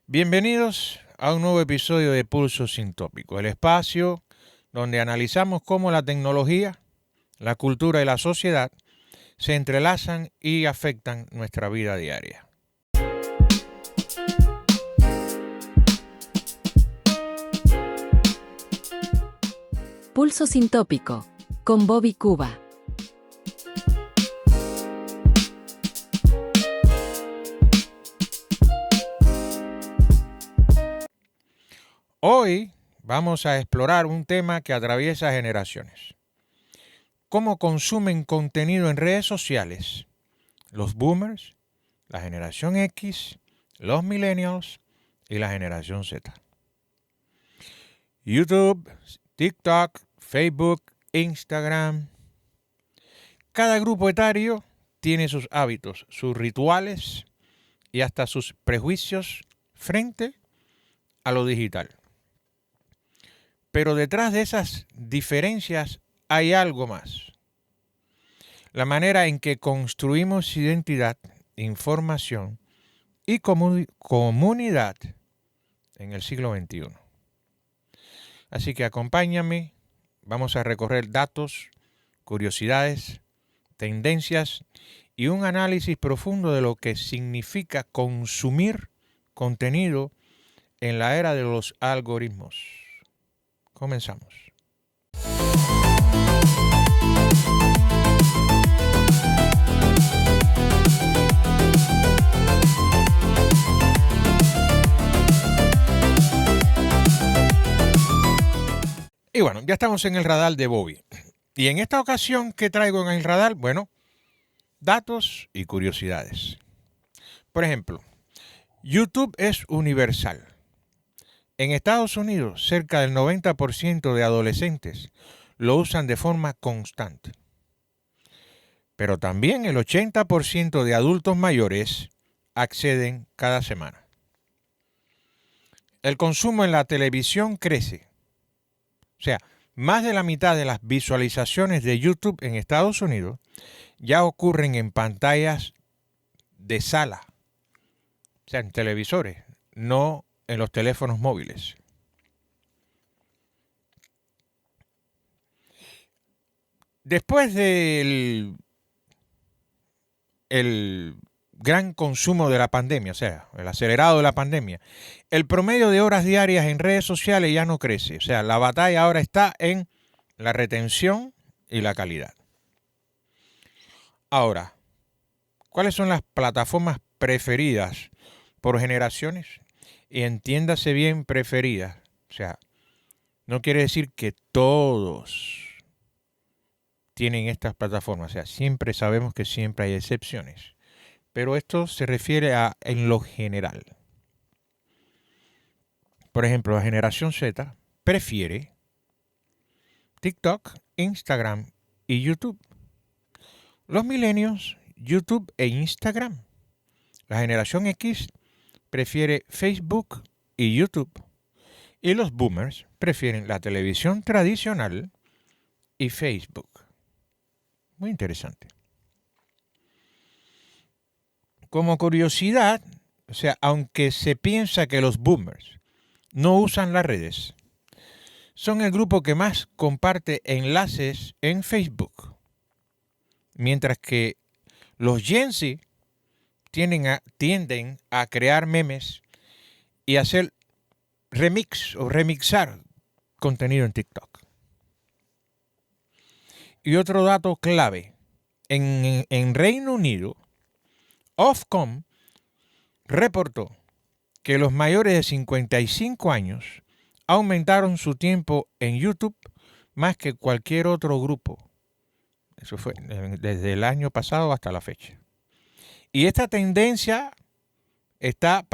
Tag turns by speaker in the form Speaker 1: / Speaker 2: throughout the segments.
Speaker 1: Bienvenidos a un nuevo episodio de Pulso Sintópico, el espacio donde analizamos cómo la tecnología, la cultura y la sociedad se entrelazan y afectan nuestra vida diaria.
Speaker 2: Pulso Sintópico, con Bobby Cuba.
Speaker 1: Hoy vamos a explorar un tema que atraviesa generaciones. ¿Cómo consumen contenido en redes sociales los boomers, la generación X, los millennials y la generación Z? YouTube, TikTok, Facebook, Instagram. Cada grupo etario tiene sus hábitos, sus rituales y hasta sus prejuicios frente a lo digital. Pero detrás de esas diferencias hay algo más. La manera en que construimos identidad, información y comunidad en el siglo XXI. Así que acompáñame, vamos a recorrer datos, curiosidades, tendencias y un análisis profundo de lo que significa consumir contenido en la era de los algoritmos. Comenzamos. Y bueno, ya estamos en el radar de Bobby. Y en esta ocasión, ¿qué traigo en el radar? Bueno, datos y curiosidades. Por ejemplo, YouTube es universal. En Estados Unidos, cerca del 90% de adolescentes lo usan de forma constante. Pero también el 80% de adultos mayores acceden cada semana. El consumo en la televisión crece. O sea, más de la mitad de las visualizaciones de YouTube en Estados Unidos ya ocurren en pantallas de sala. O sea, en televisores, no en los teléfonos móviles. Después del gran consumo de la pandemia, o sea, el acelerado de la pandemia, el promedio de horas diarias en redes sociales ya no crece. O sea, la batalla ahora está en la retención y la calidad. Ahora, ¿cuáles son las plataformas preferidas por generaciones? Y entiéndase bien preferidas. O sea, no quiere decir que todos tienen estas plataformas. O sea, siempre sabemos que siempre hay excepciones. Pero esto se refiere a en lo general. Por ejemplo, la generación Z prefiere TikTok, Instagram y YouTube. Los millennials, YouTube e Instagram. La generación X prefiere Facebook y YouTube. Y los boomers prefieren la televisión tradicional y Facebook. Muy interesante. Como curiosidad, o sea, aunque se piensa que los boomers no usan las redes, son el grupo que más comparte enlaces en Facebook. Mientras que los Gen Z tienden a crear memes y hacer remix o remixar contenido en TikTok. Y otro dato clave, en Reino Unido, Ofcom reportó que los mayores de 55 años aumentaron su tiempo en YouTube más que cualquier otro grupo. Eso fue desde el año pasado hasta la fecha. Y esta tendencia está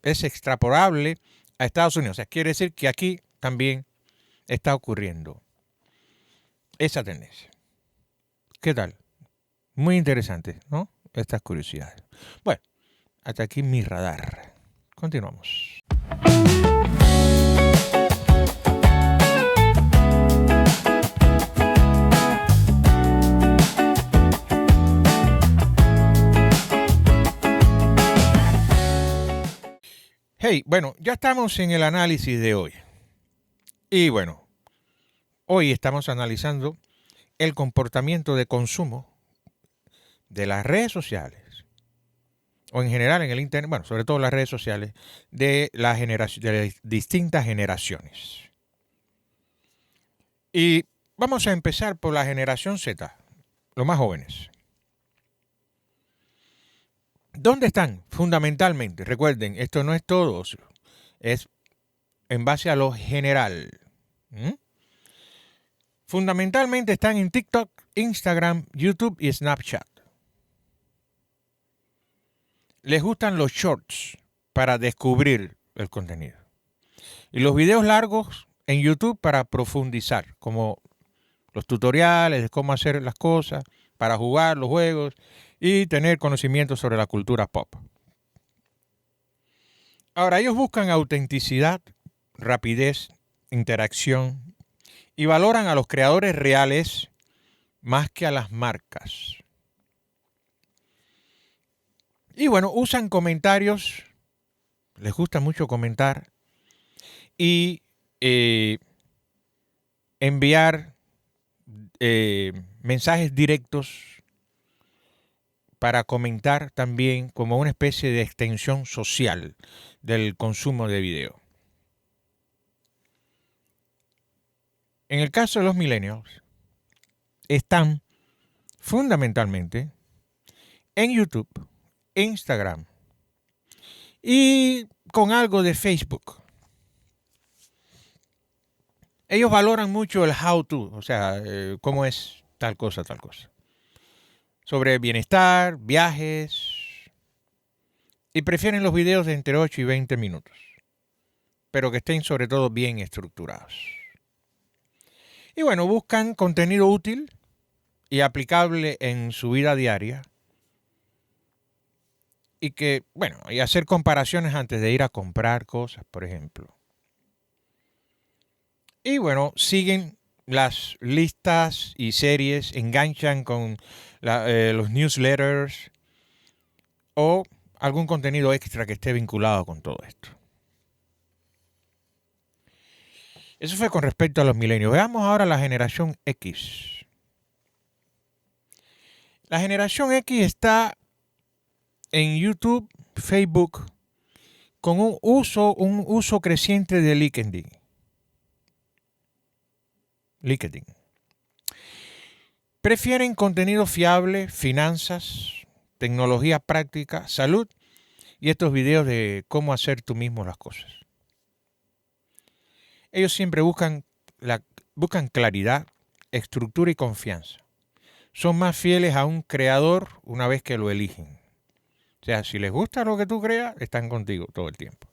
Speaker 1: es extrapolable a Estados Unidos. O sea, quiere decir que aquí también está ocurriendo esa tendencia. ¿Qué tal? Muy interesante, ¿no? Estas curiosidades. Bueno, hasta aquí mi radar. Continuamos. Hey, bueno, ya estamos en el análisis de hoy. Y bueno, hoy estamos analizando el comportamiento de consumo de las redes sociales, o en general en el Internet, bueno, sobre todo las redes sociales, de las distintas generaciones. Y vamos a empezar por la generación Z, los más jóvenes. ¿Dónde están? Fundamentalmente, recuerden, esto no es todo, es en base a lo general. Fundamentalmente están en TikTok, Instagram, YouTube y Snapchat. Les gustan los shorts para descubrir el contenido. Y los videos largos en YouTube para profundizar, como los tutoriales de cómo hacer las cosas, para jugar los juegos y tener conocimiento sobre la cultura pop. Ahora, ellos buscan autenticidad, rapidez, interacción y valoran a los creadores reales más que a las marcas. Y bueno, usan comentarios, les gusta mucho comentar y enviar mensajes directos para comentar también como una especie de extensión social del consumo de video. En el caso de los millennials, están fundamentalmente en YouTube, Instagram y con algo de Facebook. Ellos valoran mucho el how to, o sea, cómo es tal cosa. Sobre bienestar, viajes, y prefieren los videos de entre 8 y 20 minutos, pero que estén sobre todo bien estructurados. Y bueno, buscan contenido útil y aplicable en su vida diaria y que, bueno, y hacer comparaciones antes de ir a comprar cosas, por ejemplo. Y bueno, siguen las listas y series, enganchan con los newsletters o algún contenido extra que esté vinculado con todo esto. Eso fue con respecto a los milenios. Veamos ahora la generación X. La generación X está en YouTube, Facebook, con un uso creciente de LinkedIn. Prefieren contenido fiable, finanzas, tecnología práctica, salud y estos videos de cómo hacer tú mismo las cosas. Ellos siempre buscan claridad, estructura y confianza. Son más fieles a un creador una vez que lo eligen. O sea, si les gusta lo que tú creas, están contigo todo el tiempo.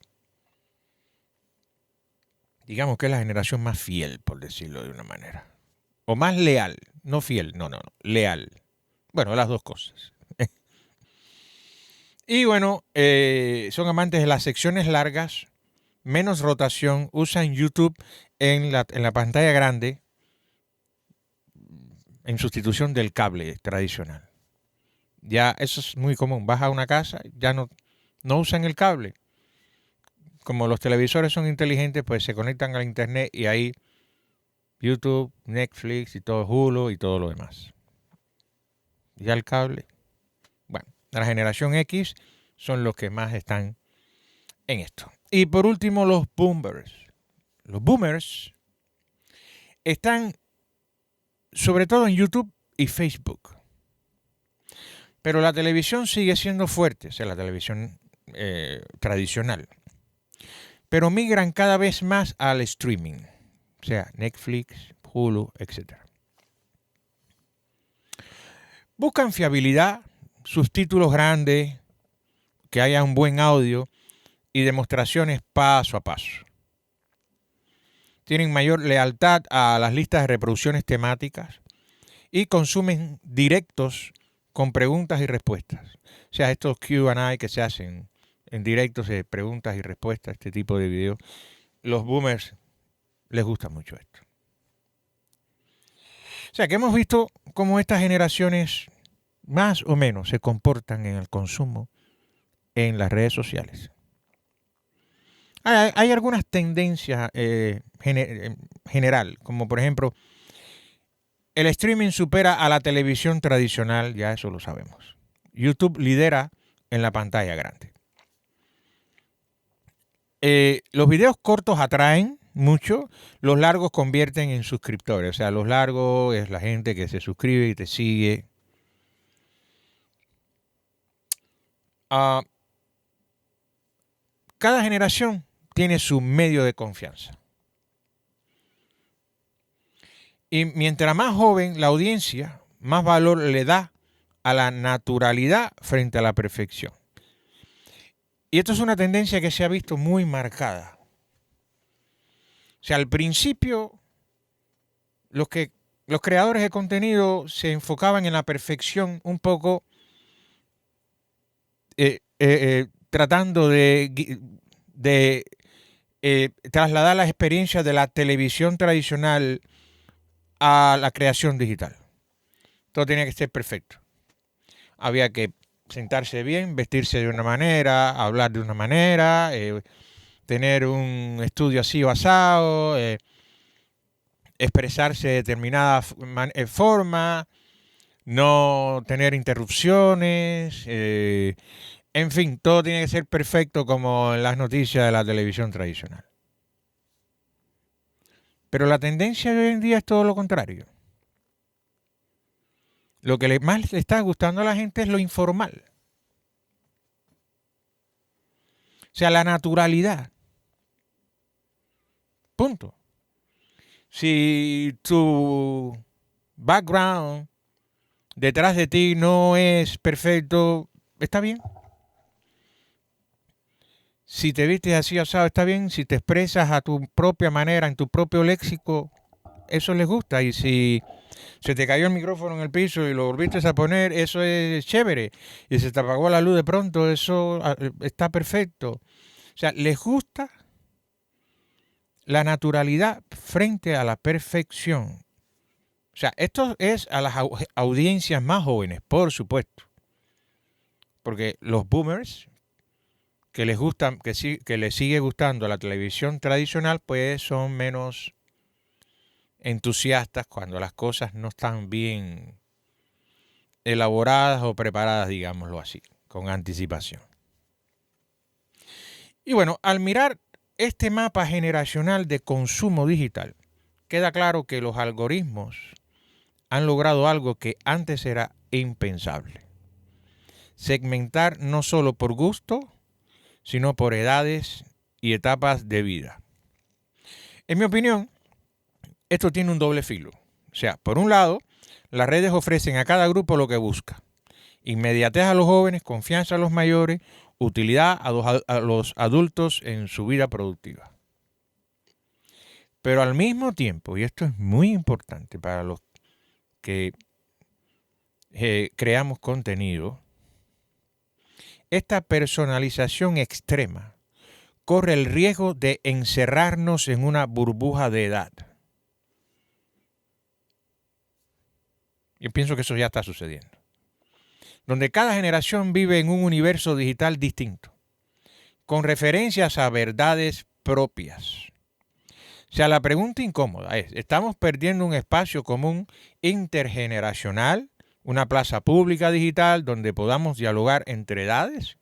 Speaker 1: Digamos que es la generación más fiel, por decirlo de una manera. O más leal. No fiel, no, leal. Bueno, las dos cosas. Y bueno, son amantes de las secciones largas, menos rotación, usan YouTube en la pantalla grande en sustitución del cable tradicional. Ya eso es muy común. Vas a una casa, ya no usan el cable. Como los televisores son inteligentes, pues se conectan al internet y ahí YouTube, Netflix y todo, Hulu y todo lo demás. Ya el cable. Bueno, la generación X son los que más están en esto. Y por último, los boomers. Los boomers están sobre todo en YouTube y Facebook. Pero la televisión sigue siendo fuerte, o sea, la televisión tradicional. Pero migran cada vez más al streaming, o sea, Netflix, Hulu, etc. Buscan fiabilidad, subtítulos grandes, que haya un buen audio y demostraciones paso a paso. Tienen mayor lealtad a las listas de reproducciones temáticas y consumen directos con preguntas y respuestas. O sea, estos Q&A que se hacen en directos de preguntas y respuestas, este tipo de videos, los boomers les gusta mucho esto. O sea, que hemos visto cómo estas generaciones más o menos se comportan en el consumo en las redes sociales. Hay algunas tendencias general, como por ejemplo, el streaming supera a la televisión tradicional, ya eso lo sabemos. YouTube lidera en la pantalla grande. Los videos cortos atraen mucho, los largos convierten en suscriptores. O sea, los largos es la gente que se suscribe y te sigue. Cada generación tiene su medio de confianza. Y mientras más joven la audiencia, más valor le da a la naturalidad frente a la perfección. Y esto es una tendencia que se ha visto muy marcada. O sea, al principio, los creadores de contenido se enfocaban en la perfección un poco, tratando de trasladar las experiencias de la televisión tradicional a la creación digital. Todo tenía que ser perfecto. Había que sentarse bien, vestirse de una manera, hablar de una manera, tener un estudio así o asado, expresarse de determinada forma, no tener interrupciones, en fin, todo tiene que ser perfecto como en las noticias de la televisión tradicional. Pero la tendencia de hoy en día es todo lo contrario. Lo que más le está gustando a la gente es lo informal. O sea, la naturalidad. Punto. Si tu background detrás de ti no es perfecto, está bien. Si te vistes así asado, está bien. Si te expresas a tu propia manera, en tu propio léxico, eso les gusta. Y si se te cayó el micrófono en el piso y lo volviste a poner, eso es chévere. Y se te apagó la luz de pronto, eso está perfecto. O sea, les gusta la naturalidad frente a la perfección. O sea, esto es a las audiencias más jóvenes, por supuesto. Porque los boomers, que les gustan, que les sigue gustando la televisión tradicional, pues son menos entusiastas cuando las cosas no están bien elaboradas o preparadas, digámoslo así, con anticipación. Y bueno, al mirar este mapa generacional de consumo digital, queda claro que los algoritmos han logrado algo que antes era impensable. Segmentar no solo por gusto, sino por edades y etapas de vida. En mi opinión, esto tiene un doble filo. O sea, por un lado, las redes ofrecen a cada grupo lo que busca. Inmediatez a los jóvenes, confianza a los mayores, utilidad a los adultos en su vida productiva. Pero al mismo tiempo, y esto es muy importante para los que creamos contenido, esta personalización extrema corre el riesgo de encerrarnos en una burbuja de edad. Yo pienso que eso ya está sucediendo. Donde cada generación vive en un universo digital distinto, con referencias a verdades propias. O sea, la pregunta incómoda es, ¿estamos perdiendo un espacio común intergeneracional, una plaza pública digital donde podamos dialogar entre edades?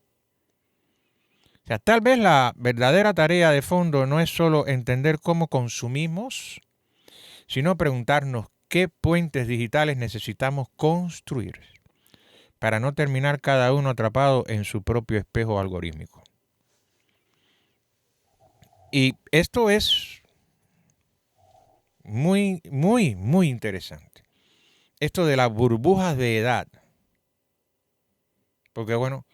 Speaker 1: O sea, tal vez la verdadera tarea de fondo no es solo entender cómo consumimos, sino preguntarnos qué puentes digitales necesitamos construir para no terminar cada uno atrapado en su propio espejo algorítmico. Y esto es muy, muy, muy interesante. Esto de las burbujas de edad. Porque bueno,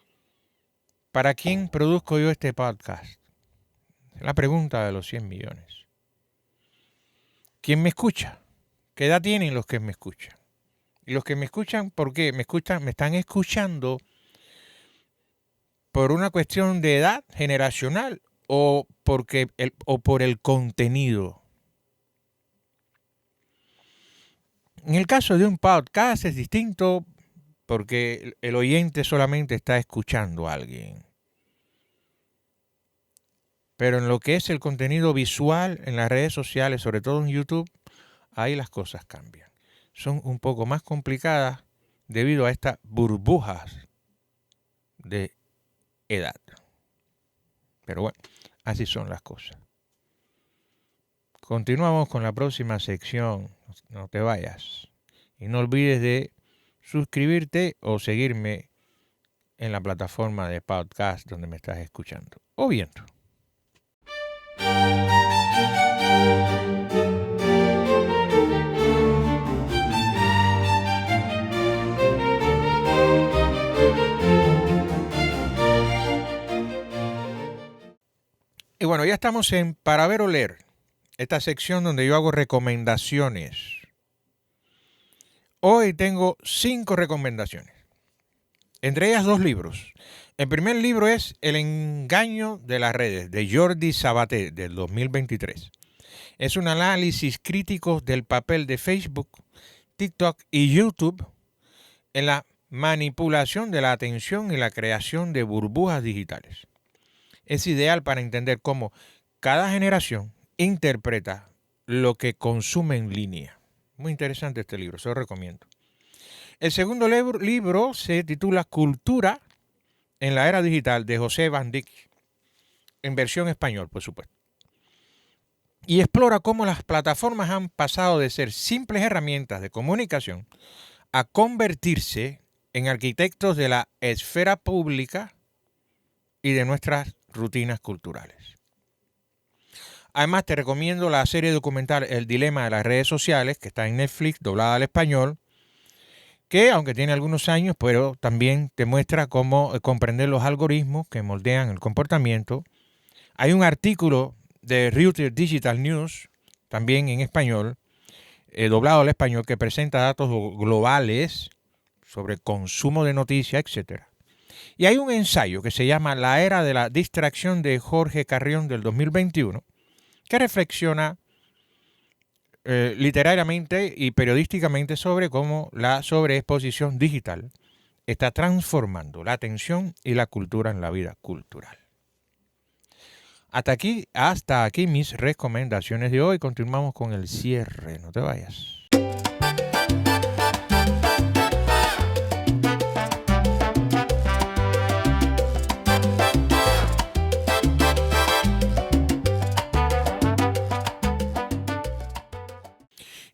Speaker 1: ¿para quién produzco yo este podcast? Es la pregunta de los 100 millones. ¿Quién me escucha? ¿Qué edad tienen los que me escuchan? Y los que me escuchan, ¿por qué? Me están escuchando por una cuestión de edad generacional o por el contenido. En el caso de un podcast es distinto porque el oyente solamente está escuchando a alguien. Pero en lo que es el contenido visual en las redes sociales, sobre todo en YouTube, ahí las cosas cambian. Son un poco más complicadas debido a estas burbujas de edad. Pero bueno, así son las cosas. Continuamos con la próxima sección. No te vayas. Y no olvides de suscribirte o seguirme en la plataforma de podcast donde me estás escuchando o viendo. Y bueno, ya estamos en Para Ver o Leer, esta sección donde yo hago recomendaciones. Hoy tengo 5 recomendaciones, entre ellas 2 libros. El primer libro es El engaño de las redes, de Jordi Sabaté, del 2023. Es un análisis crítico del papel de Facebook, TikTok y YouTube en la manipulación de la atención y la creación de burbujas digitales. Es ideal para entender cómo cada generación interpreta lo que consume en línea. Muy interesante este libro, se lo recomiendo. El segundo libro se titula Cultura en la era digital, de José Van Dyck, en versión español, por supuesto. Y explora cómo las plataformas han pasado de ser simples herramientas de comunicación a convertirse en arquitectos de la esfera pública y de nuestras rutinas culturales. Además, te recomiendo la serie documental El dilema de las redes sociales, que está en Netflix, doblada al español, que aunque tiene algunos años, pero también te muestra cómo comprender los algoritmos que moldean el comportamiento. Hay un artículo de Reuters Digital News, también en español, doblado al español, que presenta datos globales sobre consumo de noticias, etc. Y hay un ensayo que se llama La era de la distracción, de Jorge Carrión, del 2021, que reflexiona literariamente y periodísticamente sobre cómo la sobreexposición digital está transformando la atención y la cultura en la vida cultural. Hasta aquí mis recomendaciones de hoy. Continuamos con el cierre. No te vayas.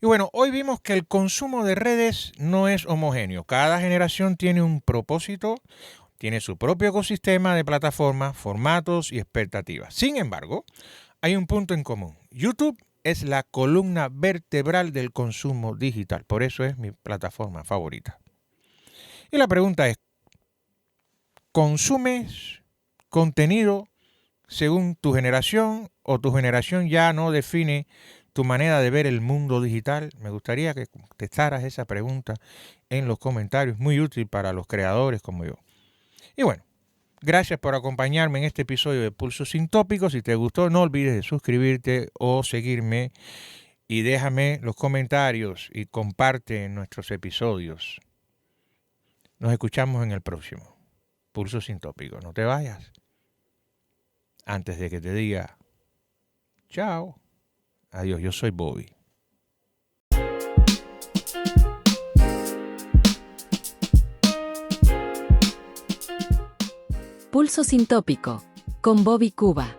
Speaker 1: Y bueno, hoy vimos que el consumo de redes no es homogéneo. Cada generación tiene un propósito, tiene su propio ecosistema de plataformas, formatos y expectativas. Sin embargo, hay un punto en común. YouTube es la columna vertebral del consumo digital. Por eso es mi plataforma favorita. Y la pregunta es, ¿consumes contenido según tu generación o tu generación ya no define tu manera de ver el mundo digital? Me gustaría que contestaras esa pregunta en los comentarios, muy útil para los creadores como yo. Y bueno, gracias por acompañarme en este episodio de Pulso Sin Tópicos. Si te gustó, no olvides de suscribirte o seguirme y déjame los comentarios y comparte nuestros episodios. Nos escuchamos en el próximo Pulso Sin Tópicos. No te vayas antes de que te diga chao. Adiós, yo soy Bobby.
Speaker 2: Pulso Sin Tópico, con Bobby Cuba.